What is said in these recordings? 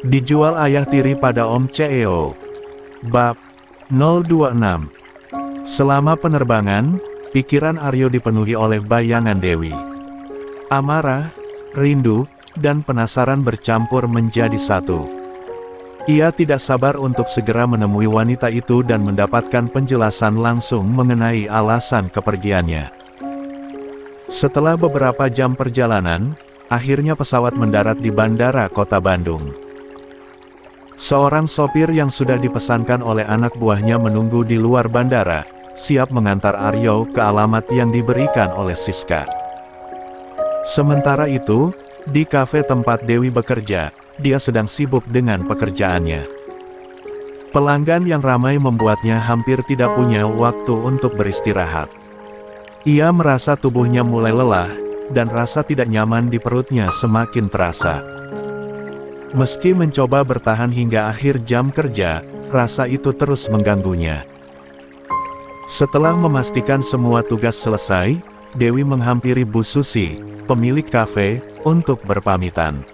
Dijual ayah tiri pada Om CEO. Bab 026. Selama penerbangan, pikiran Aryo dipenuhi oleh bayangan Dewi. Amarah, rindu, dan penasaran bercampur menjadi satu. Ia tidak sabar untuk segera menemui wanita itu dan mendapatkan penjelasan langsung mengenai alasan kepergiannya. Setelah beberapa jam perjalanan, akhirnya pesawat mendarat di Bandara Kota Bandung. Seorang sopir yang sudah dipesankan oleh anak buahnya menunggu di luar bandara, siap mengantar Aryo ke alamat yang diberikan oleh Siska. Sementara itu, di kafe tempat Dewi bekerja, dia sedang sibuk dengan pekerjaannya. Pelanggan yang ramai membuatnya hampir tidak punya waktu untuk beristirahat. Ia merasa tubuhnya mulai lelah, dan rasa tidak nyaman di perutnya semakin terasa. Meski mencoba bertahan hingga akhir jam kerja, rasa itu terus mengganggunya. Setelah memastikan semua tugas selesai, Dewi menghampiri Bu Susi, pemilik kafe, untuk berpamitan.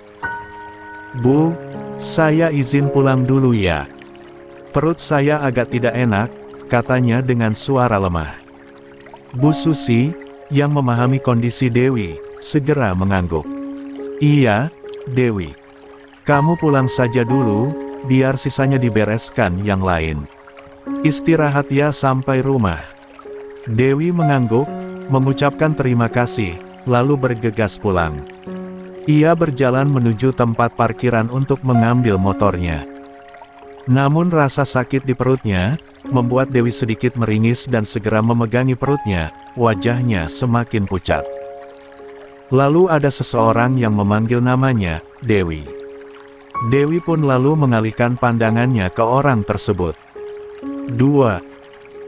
"Bu, saya izin pulang dulu ya. Perut saya agak tidak enak," katanya dengan suara lemah. Bu Susi, yang memahami kondisi Dewi, segera mengangguk. "Iya, Dewi. Kamu pulang saja dulu, biar sisanya dibereskan yang lain. Istirahat ya sampai rumah." Dewi mengangguk, mengucapkan terima kasih, lalu bergegas pulang. Ia berjalan menuju tempat parkiran untuk mengambil motornya. Namun rasa sakit di perutnya, membuat Dewi sedikit meringis dan segera memegangi perutnya, wajahnya semakin pucat. Lalu ada seseorang yang memanggil namanya, Dewi. Dewi pun lalu mengalihkan pandangannya ke orang tersebut. 2.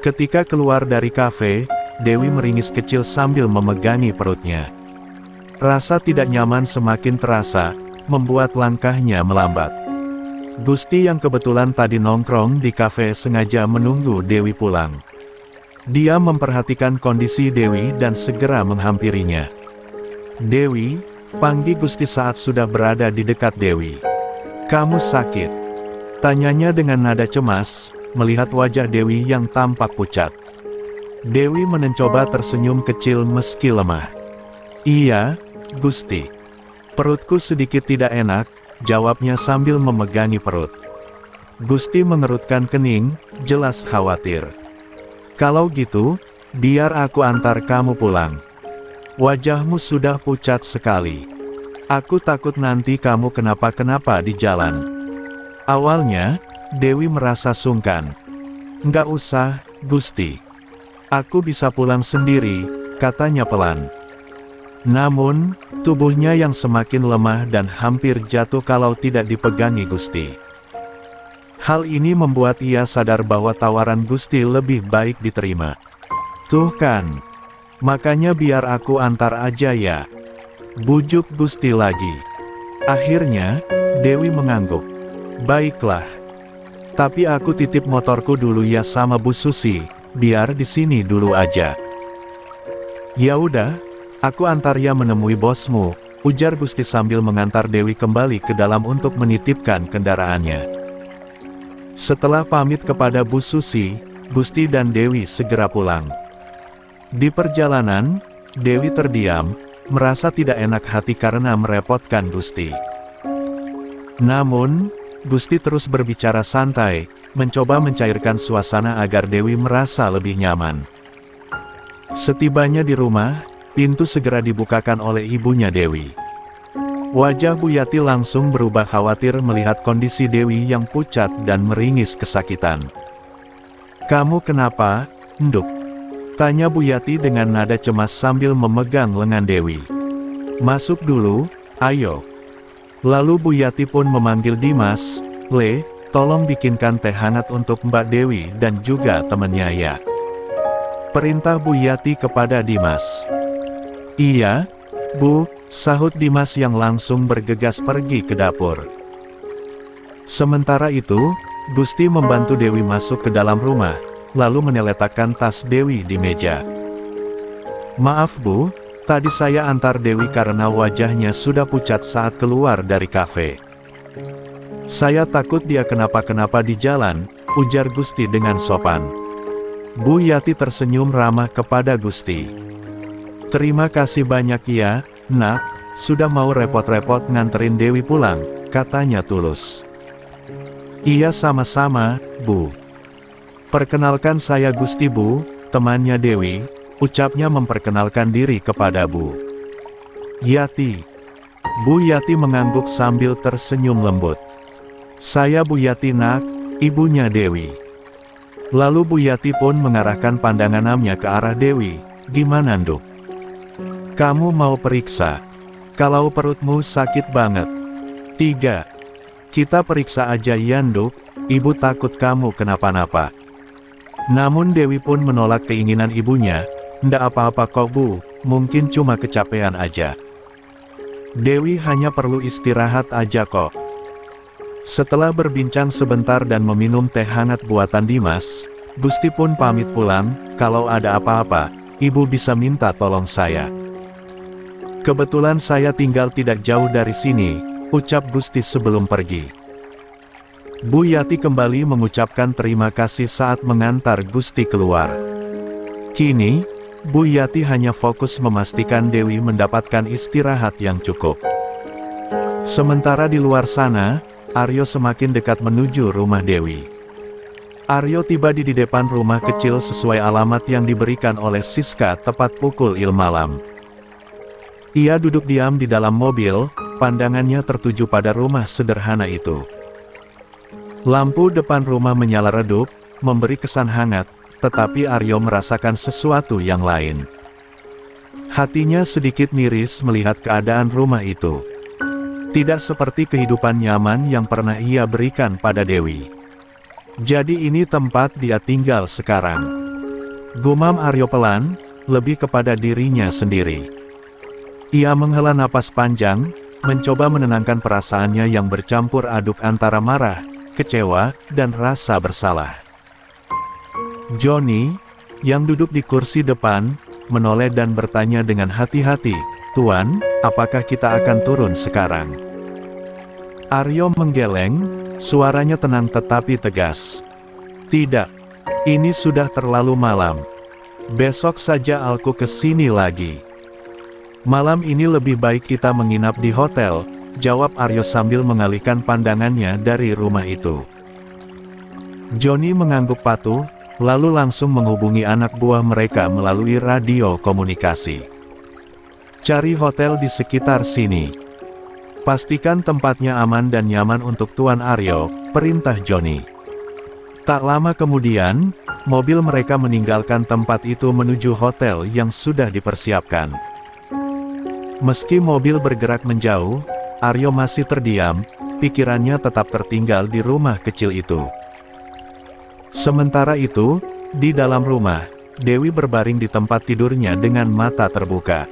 Ketika keluar dari kafe, Dewi meringis kecil sambil memegangi perutnya. Rasa tidak nyaman semakin terasa, membuat langkahnya melambat. Gusti yang kebetulan tadi nongkrong di kafe sengaja menunggu Dewi pulang. Dia memperhatikan kondisi Dewi dan segera menghampirinya. "Dewi," panggil Gusti saat sudah berada di dekat Dewi. "Kamu sakit?" tanyanya dengan nada cemas, melihat wajah Dewi yang tampak pucat. Dewi mencoba tersenyum kecil meski lemah. "Iya, Gusti. Perutku sedikit tidak enak," jawabnya sambil memegangi perut. Gusti mengerutkan kening, jelas khawatir. "Kalau gitu, biar aku antar kamu pulang. Wajahmu sudah pucat sekali. Aku takut nanti kamu kenapa-kenapa di jalan." Awalnya, Dewi merasa sungkan. "Nggak usah, Gusti. Aku bisa pulang sendiri," katanya pelan. Namun, tubuhnya yang semakin lemah dan hampir jatuh kalau tidak dipegangi Gusti. Hal ini membuat ia sadar bahwa tawaran Gusti lebih baik diterima. "Tuh kan, makanya biar aku antar aja ya," bujuk Gusti lagi. Akhirnya, Dewi mengangguk. "Baiklah. Tapi aku titip motorku dulu ya sama Bu Susi, biar di sini dulu aja." "Ya udah, aku antar ya menemui bosmu," ujar Gusti sambil mengantar Dewi kembali ke dalam untuk menitipkan kendaraannya. Setelah pamit kepada Bu Susi, Gusti dan Dewi segera pulang. Di perjalanan, Dewi terdiam, merasa tidak enak hati karena merepotkan Gusti. Namun, Gusti terus berbicara santai, mencoba mencairkan suasana agar Dewi merasa lebih nyaman. Setibanya di rumah, pintu segera dibukakan oleh ibunya Dewi. Wajah Bu Yati langsung berubah khawatir melihat kondisi Dewi yang pucat dan meringis kesakitan. "Kamu kenapa, Nduk?" tanya Bu Yati dengan nada cemas sambil memegang lengan Dewi. "Masuk dulu, ayo." Lalu Bu Yati pun memanggil Dimas, "Le, tolong bikinkan teh hangat untuk Mbak Dewi dan juga temannya ya." Perintah Bu Yati kepada Dimas. "Iya, Bu," sahut Dimas yang langsung bergegas pergi ke dapur. Sementara itu, Gusti membantu Dewi masuk ke dalam rumah, lalu meneletakkan tas Dewi di meja. "Maaf Bu, tadi saya antar Dewi karena wajahnya sudah pucat saat keluar dari kafe. Saya takut dia kenapa-kenapa di jalan," ujar Gusti dengan sopan. Bu Yati tersenyum ramah kepada Gusti. "Terima kasih banyak ya, Nak, sudah mau repot-repot nganterin Dewi pulang," katanya tulus. "Iya sama-sama, Bu. Perkenalkan saya Gusti Bu, temannya Dewi," ucapnya memperkenalkan diri kepada Bu Yati. Bu Yati mengangguk sambil tersenyum lembut. "Saya Bu Yati Nak, ibunya Dewi." Lalu Bu Yati pun mengarahkan pandangannya ke arah Dewi. "Gimana Nduk? Kamu mau periksa? Kalau perutmu sakit banget." "Tidak. Kita periksa aja ya Nduk, ibu takut kamu kenapa-napa." Namun Dewi pun menolak keinginan ibunya. "Ndak apa-apa kok Bu, mungkin cuma kecapean aja. Dewi hanya perlu istirahat aja kok." Setelah berbincang sebentar dan meminum teh hangat buatan Dimas, Gusti pun pamit pulang. "Kalau ada apa-apa, ibu bisa minta tolong saya. Kebetulan saya tinggal tidak jauh dari sini," ucap Gusti sebelum pergi. Bu Yati kembali mengucapkan terima kasih saat mengantar Gusti keluar. Kini, Bu Yati hanya fokus memastikan Dewi mendapatkan istirahat yang cukup. Sementara di luar sana, Aryo semakin dekat menuju rumah Dewi. Aryo tiba di depan rumah kecil sesuai alamat yang diberikan oleh Siska tepat pukul 5 malam. Ia duduk diam di dalam mobil, pandangannya tertuju pada rumah sederhana itu. Lampu depan rumah menyala redup, memberi kesan hangat, tetapi Aryo merasakan sesuatu yang lain. Hatinya sedikit miris melihat keadaan rumah itu. Tidak seperti kehidupan nyaman yang pernah ia berikan pada Dewi. Jadi ini tempat dia tinggal sekarang. Gumam Aryo pelan, lebih kepada dirinya sendiri. Ia menghela napas panjang, mencoba menenangkan perasaannya yang bercampur aduk antara marah, kecewa, dan rasa bersalah. Johnny, yang duduk di kursi depan, menoleh dan bertanya dengan hati-hati, "Tuan, apakah kita akan turun sekarang?" Aryo menggeleng, suaranya tenang tetapi tegas. "Tidak. Ini sudah terlalu malam. Besok saja aku ke sini lagi." "Malam ini lebih baik kita menginap di hotel," jawab Aryo sambil mengalihkan pandangannya dari rumah itu. Johnny mengangguk patuh, lalu langsung menghubungi anak buah mereka melalui radio komunikasi. "Cari hotel di sekitar sini. Pastikan tempatnya aman dan nyaman untuk Tuan Aryo," perintah Johnny. Tak lama kemudian, mobil mereka meninggalkan tempat itu menuju hotel yang sudah dipersiapkan. Meski mobil bergerak menjauh, Aryo masih terdiam, pikirannya tetap tertinggal di rumah kecil itu. Sementara itu, di dalam rumah, Dewi berbaring di tempat tidurnya dengan mata terbuka.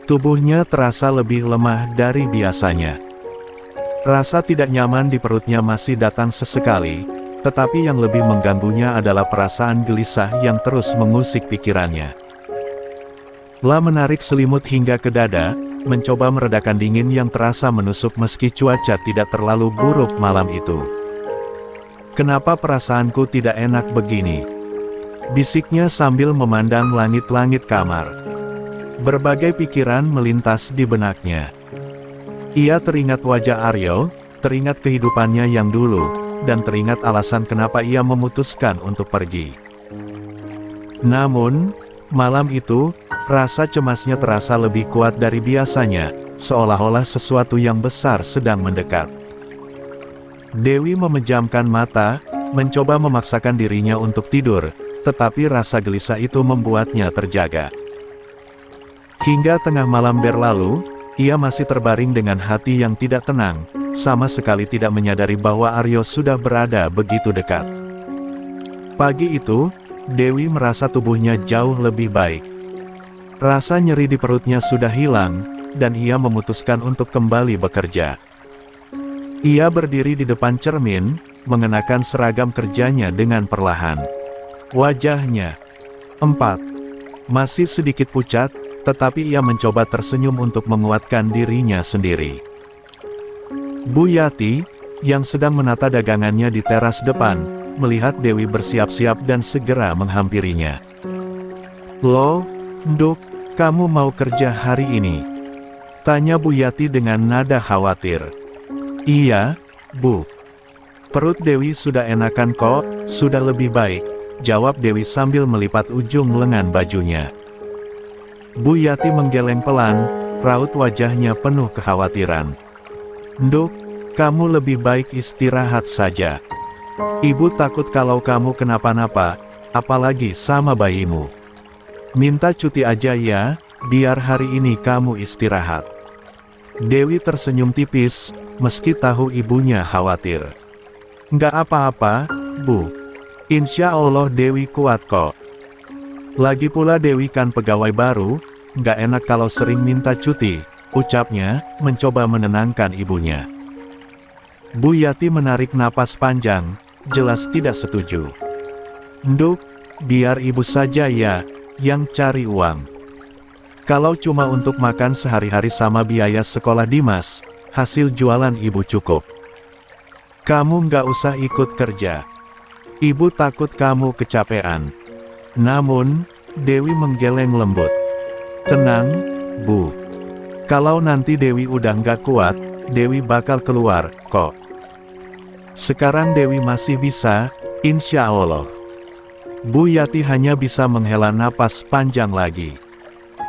Tubuhnya terasa lebih lemah dari biasanya. Rasa tidak nyaman di perutnya masih datang sesekali, tetapi yang lebih mengganggunya adalah perasaan gelisah yang terus mengusik pikirannya. Lah menarik selimut hingga ke dada, mencoba meredakan dingin yang terasa menusuk meski cuaca tidak terlalu buruk malam itu. "Kenapa perasaanku tidak enak begini?" bisiknya sambil memandang langit-langit kamar. Berbagai pikiran melintas di benaknya. Ia teringat wajah Aryo, teringat kehidupannya yang dulu, dan teringat alasan kenapa ia memutuskan untuk pergi. Namun, malam itu, rasa cemasnya terasa lebih kuat dari biasanya, seolah-olah sesuatu yang besar sedang mendekat. Dewi memejamkan mata, mencoba memaksakan dirinya untuk tidur, tetapi rasa gelisah itu membuatnya terjaga. Hingga tengah malam berlalu, ia masih terbaring dengan hati yang tidak tenang, sama sekali tidak menyadari bahwa Aryo sudah berada begitu dekat. Pagi itu, Dewi merasa tubuhnya jauh lebih baik. Rasa nyeri di perutnya sudah hilang, dan ia memutuskan untuk kembali bekerja. Ia berdiri di depan cermin, mengenakan seragam kerjanya dengan perlahan. Wajahnya 4. Masih sedikit pucat, tetapi ia mencoba tersenyum untuk menguatkan dirinya sendiri. Bu Yati, yang sedang menata dagangannya di teras depan, melihat Dewi bersiap-siap dan segera menghampirinya. "Loh, Nduk, kamu mau kerja hari ini?" tanya Bu Yati dengan nada khawatir. "Iya, Bu. Perut Dewi sudah enakan kok, sudah lebih baik," jawab Dewi sambil melipat ujung lengan bajunya. Bu Yati menggeleng pelan, raut wajahnya penuh kekhawatiran. "Nduk, kamu lebih baik istirahat saja. Ibu takut kalau kamu kenapa-napa, apalagi sama bayimu. Minta cuti aja ya, biar hari ini kamu istirahat." Dewi tersenyum tipis, meski tahu ibunya khawatir. "Nggak apa-apa, Bu. Insya Allah Dewi kuat kok. Lagi pula Dewi kan pegawai baru, nggak enak kalau sering minta cuti," ucapnya, mencoba menenangkan ibunya. Bu Yati menarik napas panjang, jelas tidak setuju. "Nduk, biar ibu saja ya, yang cari uang. Kalau cuma untuk makan sehari-hari sama biaya sekolah Dimas, hasil jualan ibu cukup. Kamu nggak usah ikut kerja. Ibu takut kamu kecapean." Namun, Dewi menggeleng lembut. "Tenang, Bu. Kalau nanti Dewi udah nggak kuat, Dewi bakal keluar, kok. Sekarang Dewi masih bisa, insya Allah." Bu Yati hanya bisa menghela napas panjang lagi.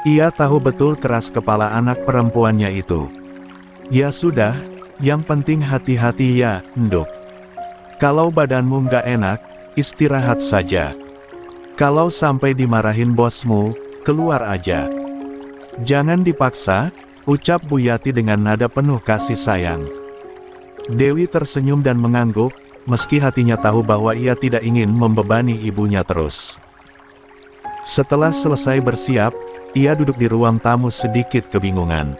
Ia tahu betul keras kepala anak perempuannya itu. "Ya sudah, yang penting hati-hati ya, Nduk. Kalau badanmu nggak enak, istirahat saja. Kalau sampai dimarahin bosmu, keluar aja. Jangan dipaksa," ucap Bu Yati dengan nada penuh kasih sayang. Dewi tersenyum dan mengangguk, meski hatinya tahu bahwa ia tidak ingin membebani ibunya terus. Setelah selesai bersiap, ia duduk di ruang tamu sedikit kebingungan.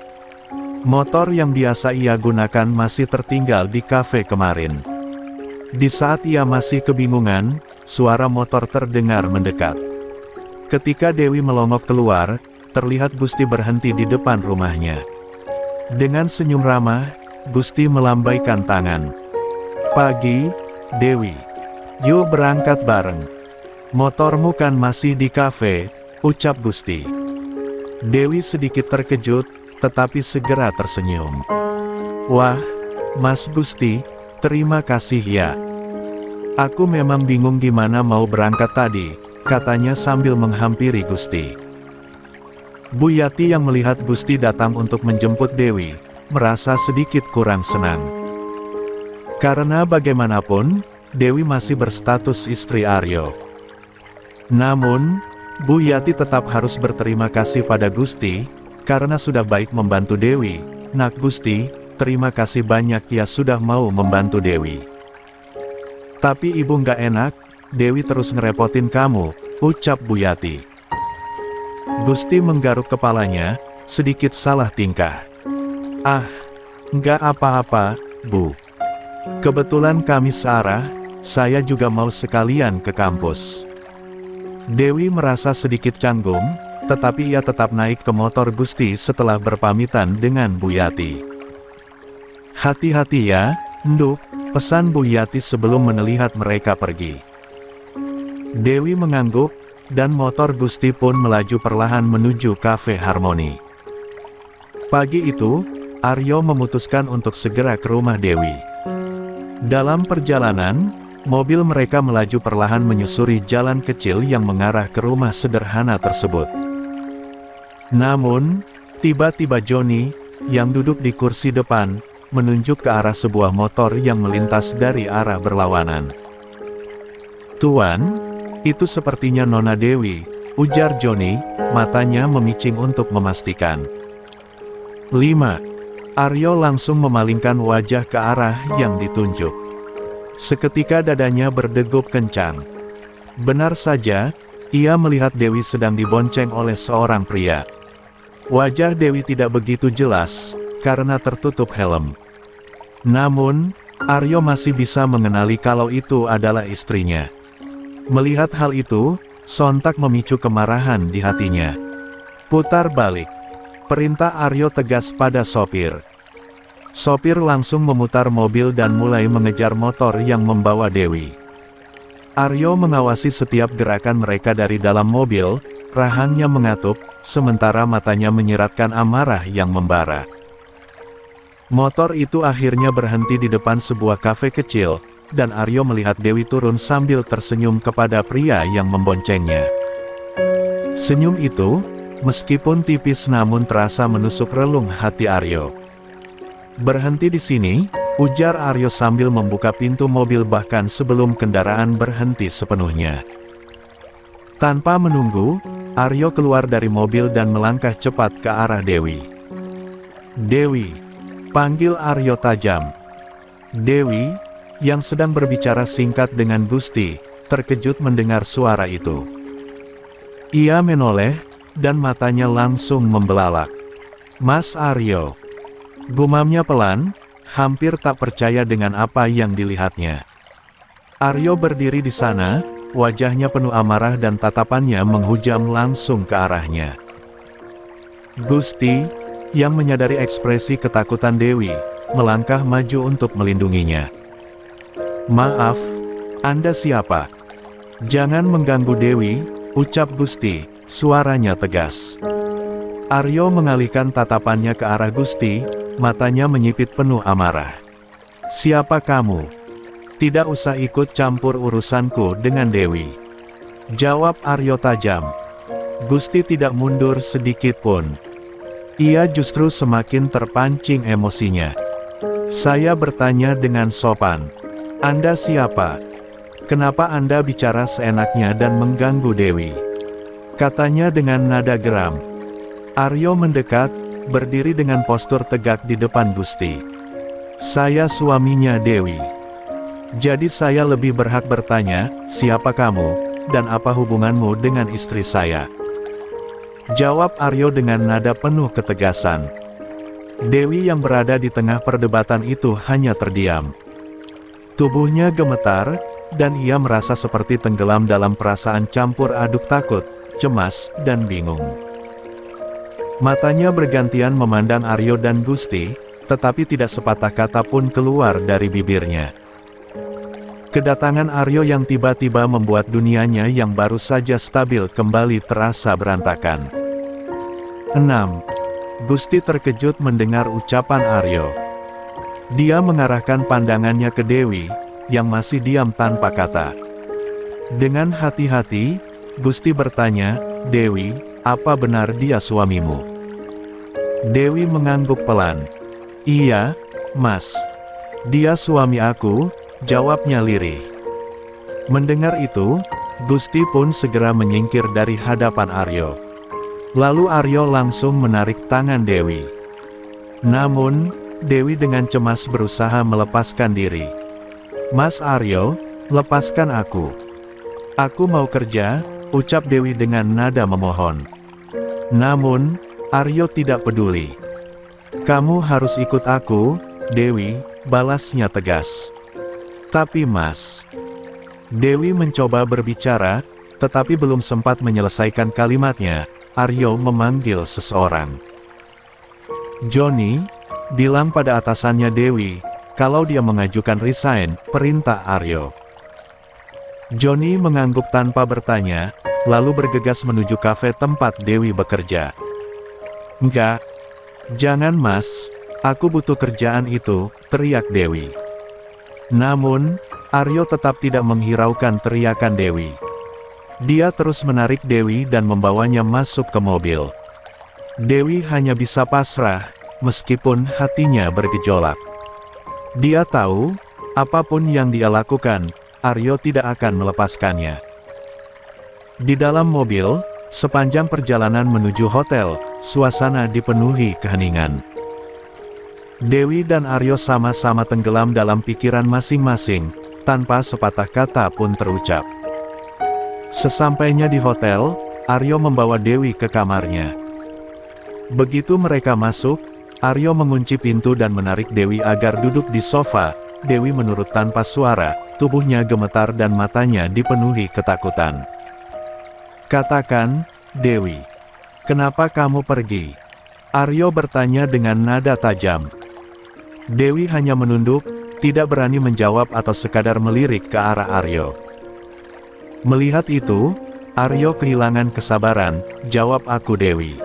Motor yang biasa ia gunakan masih tertinggal di kafe kemarin. Di saat ia masih kebingungan, suara motor terdengar mendekat. Ketika Dewi melongok keluar, terlihat Gusti berhenti di depan rumahnya. Dengan senyum ramah, Gusti melambaikan tangan. "Pagi, Dewi. Yuk berangkat bareng. Motormu kan masih di kafe," ucap Gusti. Dewi sedikit terkejut, tetapi segera tersenyum. "Wah, Mas Gusti, terima kasih ya. Aku memang bingung gimana mau berangkat tadi," katanya sambil menghampiri Gusti. Bu Yati yang melihat Gusti datang untuk menjemput Dewi, merasa sedikit kurang senang. Karena bagaimanapun, Dewi masih berstatus istri Aryo. Namun, Bu Yati tetap harus berterima kasih pada Gusti, karena sudah baik membantu Dewi. "Nak Gusti, terima kasih banyak ya sudah mau membantu Dewi. Tapi ibu nggak enak, Dewi terus ngerepotin kamu," ucap Bu Yati. Gusti menggaruk kepalanya, sedikit salah tingkah. "Ah, nggak apa-apa, Bu. Kebetulan kami searah, saya juga mau sekalian ke kampus." Dewi merasa sedikit canggung, tetapi ia tetap naik ke motor Gusti setelah berpamitan dengan Bu Yati. "Hati-hati ya, Nduk," pesan Bu Yati sebelum melihat mereka pergi. Dewi mengangguk, dan motor Gusti pun melaju perlahan menuju kafe Harmoni. Pagi itu, Aryo memutuskan untuk segera ke rumah Dewi. Dalam perjalanan, mobil mereka melaju perlahan menyusuri jalan kecil yang mengarah ke rumah sederhana tersebut. Namun, tiba-tiba Joni, yang duduk di kursi depan, menunjuk ke arah sebuah motor yang melintas dari arah berlawanan. "Tuan, itu sepertinya Nona Dewi," ujar Joni, matanya memicing untuk memastikan. 5. Aryo langsung memalingkan wajah ke arah yang ditunjuk. Seketika dadanya berdegup kencang. Benar saja, ia melihat Dewi sedang dibonceng oleh seorang pria. Wajah Dewi tidak begitu jelas, karena tertutup helm. Namun, Aryo masih bisa mengenali kalau itu adalah istrinya. Melihat hal itu, sontak memicu kemarahan di hatinya. Putar balik. Perintah Aryo tegas pada sopir. Sopir langsung memutar mobil dan mulai mengejar motor yang membawa Dewi. Aryo mengawasi setiap gerakan mereka dari dalam mobil, rahangnya mengatup, sementara matanya menyiratkan amarah yang membara. Motor itu akhirnya berhenti di depan sebuah kafe kecil, dan Aryo melihat Dewi turun sambil tersenyum kepada pria yang memboncengnya. Senyum itu, meskipun tipis namun terasa menusuk relung hati Aryo. "Berhenti di sini," ujar Aryo sambil membuka pintu mobil bahkan sebelum kendaraan berhenti sepenuhnya. Tanpa menunggu, Aryo keluar dari mobil dan melangkah cepat ke arah Dewi. "Dewi," panggil Aryo tajam. Dewi, yang sedang berbicara singkat dengan Gusti, terkejut mendengar suara itu. Ia menoleh, dan matanya langsung membelalak. "Mas Aryo," gumamnya pelan, hampir tak percaya dengan apa yang dilihatnya. Aryo berdiri di sana, wajahnya penuh amarah dan tatapannya menghujam langsung ke arahnya. Gusti, yang menyadari ekspresi ketakutan Dewi, melangkah maju untuk melindunginya. "Maaf, Anda siapa?" "Jangan mengganggu Dewi," ucap Gusti, suaranya tegas. Aryo mengalihkan tatapannya ke arah Gusti, matanya menyipit penuh amarah. "Siapa kamu? Tidak usah ikut campur urusanku dengan Dewi," jawab Aryo tajam. Gusti tidak mundur sedikit pun. Ia justru semakin terpancing emosinya. "Saya bertanya dengan sopan. Anda siapa? Kenapa Anda bicara seenaknya dan mengganggu Dewi?" katanya dengan nada geram. Aryo mendekat, berdiri dengan postur tegak di depan Gusti. "Saya suaminya Dewi. Jadi saya lebih berhak bertanya, siapa kamu, dan apa hubunganmu dengan istri saya?" jawab Aryo dengan nada penuh ketegasan. Dewi yang berada di tengah perdebatan itu hanya terdiam. Tubuhnya gemetar, dan ia merasa seperti tenggelam dalam perasaan campur aduk takut, cemas, dan bingung. Matanya bergantian memandang Aryo dan Gusti, tetapi tidak sepatah kata pun keluar dari bibirnya. Kedatangan Aryo yang tiba-tiba membuat dunianya yang baru saja stabil kembali terasa berantakan. 6. Gusti terkejut mendengar ucapan Aryo. Dia mengarahkan pandangannya ke Dewi, yang masih diam tanpa kata. Dengan hati-hati, Gusti bertanya, "Dewi, apa benar dia suamimu?" Dewi mengangguk pelan. "Iya, Mas. Dia suami aku," jawabnya lirih. Mendengar itu, Gusti pun segera menyingkir dari hadapan Aryo. Lalu Aryo langsung menarik tangan Dewi. Namun, Dewi dengan cemas berusaha melepaskan diri. "Mas Aryo, lepaskan aku. Aku mau kerja," ucap Dewi dengan nada memohon. Namun, Aryo tidak peduli. "Kamu harus ikut aku, Dewi," balasnya tegas. "Tapi Mas..." Dewi mencoba berbicara, tetapi belum sempat menyelesaikan kalimatnya, Aryo memanggil seseorang. "Johnny, bilang pada atasannya Dewi, kalau dia mengajukan resign," perintah Aryo. Johnny mengangguk tanpa bertanya, lalu bergegas menuju kafe tempat Dewi bekerja. "Enggak. Jangan Mas, aku butuh kerjaan itu," teriak Dewi. Namun, Aryo tetap tidak menghiraukan teriakan Dewi. Dia terus menarik Dewi dan membawanya masuk ke mobil. Dewi hanya bisa pasrah, meskipun hatinya bergejolak. Dia tahu, apapun yang dia lakukan, Aryo tidak akan melepaskannya. Di dalam mobil, sepanjang perjalanan menuju hotel, suasana dipenuhi keheningan. Dewi dan Aryo sama-sama tenggelam dalam pikiran masing-masing, tanpa sepatah kata pun terucap. Sesampainya di hotel, Aryo membawa Dewi ke kamarnya. Begitu mereka masuk, Aryo mengunci pintu dan menarik Dewi agar duduk di sofa, Dewi menurut tanpa suara, tubuhnya gemetar dan matanya dipenuhi ketakutan. "Katakan, Dewi, kenapa kamu pergi?" Aryo bertanya dengan nada tajam. Dewi hanya menunduk, tidak berani menjawab atau sekadar melirik ke arah Aryo. Melihat itu, Aryo kehilangan kesabaran. "Jawab aku, Dewi."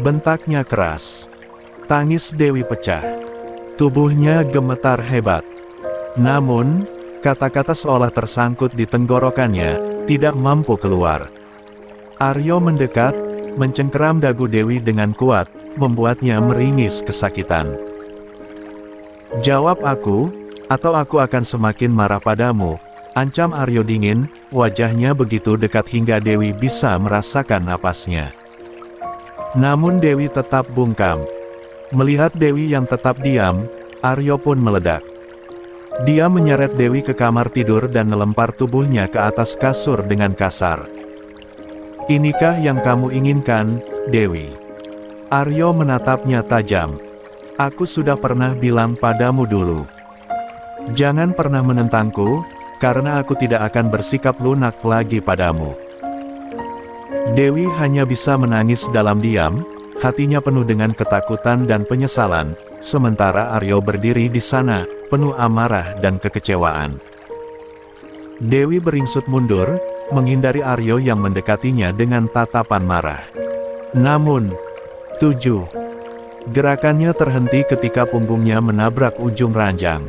Bentaknya keras. Tangis Dewi pecah. Tubuhnya gemetar hebat. Namun, kata-kata seolah tersangkut di tenggorokannya, tidak mampu keluar. Aryo mendekat, mencengkeram dagu Dewi dengan kuat, membuatnya meringis kesakitan. "Jawab aku, atau aku akan semakin marah padamu," ancam Aryo dingin, wajahnya begitu dekat hingga Dewi bisa merasakan napasnya. Namun Dewi tetap bungkam. Melihat Dewi yang tetap diam, Aryo pun meledak. Dia menyeret Dewi ke kamar tidur dan melempar tubuhnya ke atas kasur dengan kasar. "Inikah yang kamu inginkan, Dewi?" Aryo menatapnya tajam. "Aku sudah pernah bilang padamu dulu. Jangan pernah menentangku, karena aku tidak akan bersikap lunak lagi padamu." Dewi hanya bisa menangis dalam diam, hatinya penuh dengan ketakutan dan penyesalan, sementara Aryo berdiri di sana, penuh amarah dan kekecewaan. Dewi beringsut mundur, menghindari Aryo yang mendekatinya dengan tatapan marah. Namun, gerakannya terhenti ketika punggungnya menabrak ujung ranjang.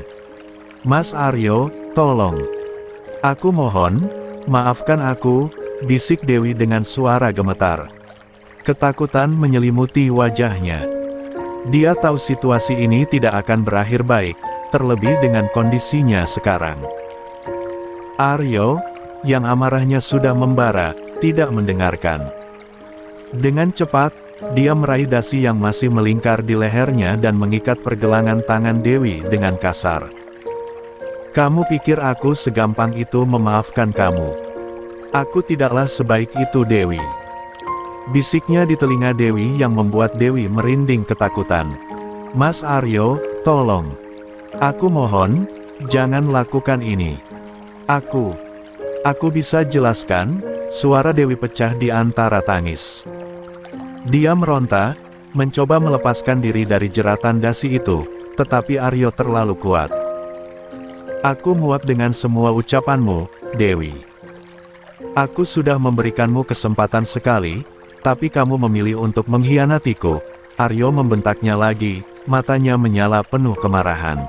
"Mas Aryo, tolong. Aku mohon, maafkan aku," bisik Dewi dengan suara gemetar. Ketakutan menyelimuti wajahnya. Dia tahu situasi ini tidak akan berakhir baik, terlebih dengan kondisinya sekarang. Aryo, yang amarahnya sudah membara, tidak mendengarkan. Dengan cepat, dia meraih dasi yang masih melingkar di lehernya dan mengikat pergelangan tangan Dewi dengan kasar. "Kamu pikir aku segampang itu memaafkan kamu? Aku tidaklah sebaik itu, Dewi." Bisiknya di telinga Dewi yang membuat Dewi merinding ketakutan. "Mas Aryo, tolong. Aku mohon, jangan lakukan ini. Aku bisa jelaskan." Suara Dewi pecah di antara tangis. Dia meronta, mencoba melepaskan diri dari jeratan dasi itu, tetapi Aryo terlalu kuat. "Aku muak dengan semua ucapanmu, Dewi. Aku sudah memberikanmu kesempatan sekali, tapi kamu memilih untuk mengkhianatiku." Aryo membentaknya lagi, matanya menyala penuh kemarahan.